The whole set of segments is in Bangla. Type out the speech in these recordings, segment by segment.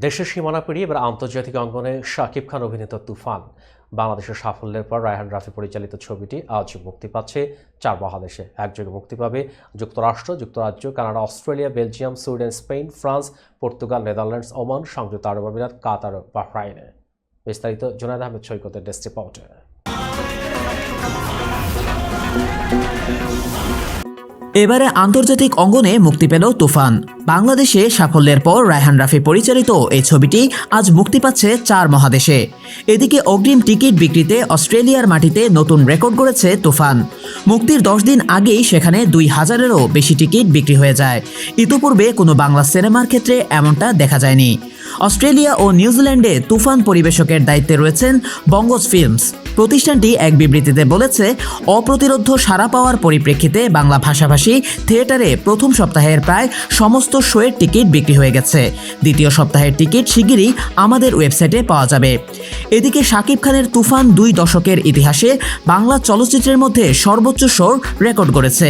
দেশের সীমানা পেরিয়ে এবার আন্তর্জাতিক অঙ্গনে শাকিব খান অভিনীত তুফান বাংলাদেশের সাফল্যের পর রায়হান রাফি পরিচালিত ছবিটি আজ মুক্তি পাচ্ছে 4 মহাদেশে। একযোগে মুক্তি পাবে যুক্তরাষ্ট্র, যুক্তরাজ্য, Canada, Australia, Belgium, Sweden, Spain, France, Portugal, Netherlands, Oman, সংযুক্ত আরব আমিরাত, কাতার ও বাহরাইনে। বিস্তারিত জুনায়েদ আহমেদ সৈকতের ডেস্ক রিপোর্টে। এবারে আন্তর্জাতিক অঙ্গনে মুক্তি পেল তুফান। বাংলাদেশে সাফল্যের পর রায়হান রাফি পরিচালিত এই ছবিটি আজ মুক্তি পাচ্ছে 4 মহাদেশে। এদিকে অগ্রিম টিকিট বিক্রিতে অস্ট্রেলিয়ার মাটিতে নতুন রেকর্ড গড়েছে তুফান। মুক্তির 10 দিন আগেই সেখানে 2000-এরও বেশি টিকিট বিক্রি হয়ে যায়। ইতিপূর্বে কোনো বাংলা সিনেমার ক্ষেত্রে এমনটা দেখা যায়নি। অস্ট্রেলিয়া ও নিউজিল্যান্ডে তুফান পরিবেশকের দায়িত্বে রয়েছেন বঙ্গজ ফিল্মস। প্রতিষ্ঠানটি এক বিবৃতিতে বলেছে, অপ্রতিরোধ্য সাড়া পাওয়ার পরিপ্রেক্ষিতে বাংলা ভাষাভাষী থিয়েটারে প্রথম সপ্তাহের প্রায় সমস্ত শোয়ের টিকিট বিক্রি হয়ে গেছে। দ্বিতীয় সপ্তাহের টিকিট শিগগিরই আমাদের ওয়েবসাইটে পাওয়া যাবে। এদিকে শাকিব খানের তুফান 2 দশকের ইতিহাসে বাংলা চলচ্চিত্রের মধ্যে সর্বোচ্চ শোর রেকর্ড করেছে।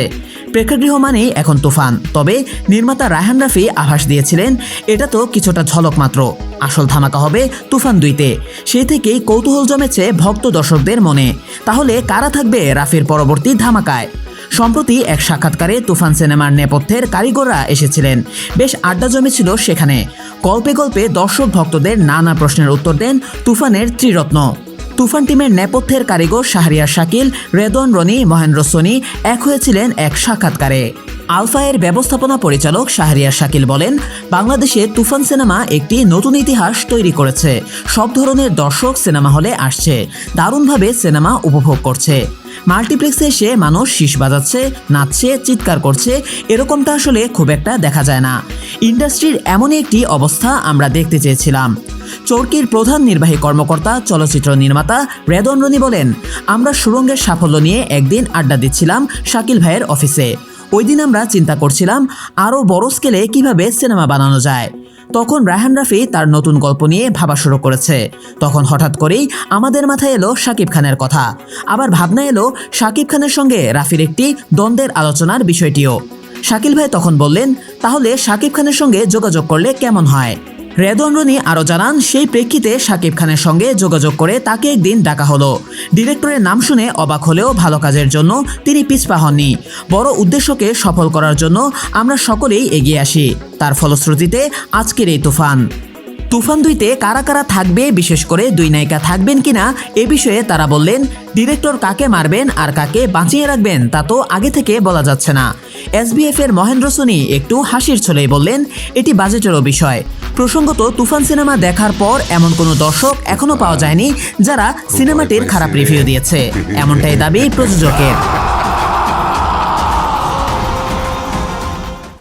প্রেক্ষাগৃহ মানেই এখন তুফান। তবে নির্মাতা রায়হান রাফি আভাস দিয়েছিলেন, এটা তো কিছুটা ঝলক মাত্র, আসল ধামাকা হবে তুফান 2-তে। সেই থেকেই কৌতূহল জমেছে ভক্ত দর্শকদের মনে। তাহলে কারা থাকবে রাফির পরবর্তী ধামাকায়? সম্প্রতি এক সাক্ষাৎকারে তুফান সিনেমার নেপথ্যের কারিগররা এসেছিলেন। বেশ আড্ডা জমেছিল সেখানে। গল্পে গল্পে দর্শক ভক্তদের নানা প্রশ্নের উত্তর দেন তুফানের ত্রিরত্ন। তুফান টিমের নেপথ্যের কারিগর শাহরিয়ার শাকিল, রেদওয়ান রনি, মহেন্দ্র সোনি এক হয়েছিলেন এক সাক্ষাৎকারে। আলফা-এর ব্যবস্থাপনা পরিচালক শাহরিয়ার শাকিল বলেন, বাংলাদেশে তুফান সিনেমা একটি নতুন ইতিহাস তৈরি করেছে। সব ধরনের দর্শক সিনেমা হলে আসছে, দারুণভাবে সিনেমা উপভোগ করছে। মাল্টিপ্লেক্সে এসে মানুষ শীষ বাজাচ্ছে, নাচছে, চিৎকার করছে, এরকমটা আসলে খুব একটা দেখা যায় না। ইন্ডাস্ট্রির এমনই একটি অবস্থা আমরা দেখতে চেয়েছিলাম। চরকির প্রধান নির্বাহী কর্মকর্তা চলচ্চিত্র নির্মাতা রেদওয়ান রনি বলেন, আমরা সুরঙ্গের সাফল্য নিয়ে একদিন আড্ডা দিচ্ছিলাম শাকিল ভাইয়ের অফিসে। ওই দিন আমরা চিন্তা করছিলাম আরও বড় স্কেলে কিভাবে সিনেমা বানানো যায়। তখন রায়হান রাফি তার নতুন গল্প নিয়ে ভাবা শুরু করেছে। তখন হঠাৎ করেই আমাদের মাথায় এলো শাকিব খানের কথা। আবার ভাবনা এলো শাকিব খানের সঙ্গে রাফির একটি দ্বন্দ্বের আলোচনার বিষয়টিও। শাকিল ভাই তখন বললেন, তাহলে শাকিব খানের সঙ্গে যোগাযোগ করলে কেমন হয়? রেদওয়ান রনি আরও জানান, সেই প্রেক্ষিতে শাকিব খানের সঙ্গে যোগাযোগ করে তাকে একদিন ডাকা হলো। ডিরেক্টরের নাম শুনে অবাক হলেও ভালো কাজের জন্য তিনি পিছপা হননি। বড় উদ্দেশ্যকে সফল করার জন্য আমরা সকলেই এগিয়ে আসি। তার ফলশ্রুতিতে আজকের এই তুফান 2-তে কারা কারা থাকবে, বিশেষ করে 2 নায়িকা থাকবেন কিনা এ বিষয়ে তারা বললেন, ডিরেক্টর কাকে মারবেন আর কাকে বাঁচিয়ে রাখবেন তা তো আগে থেকে বলা যাচ্ছে না। SBF এর মহেন্দ্র সোনি একটু হাসির ছলেই বললেন, এটি বাজেটেরও বিষয়। প্রসঙ্গত, তুফান সিনেমা দেখার পর এমন কোনো দর্শক এখনো পাওয়া যায়নি যারা সিনেমাটির খারাপ রিভিউ দিয়েছে, এমনটাই দাবি প্রযোজকের।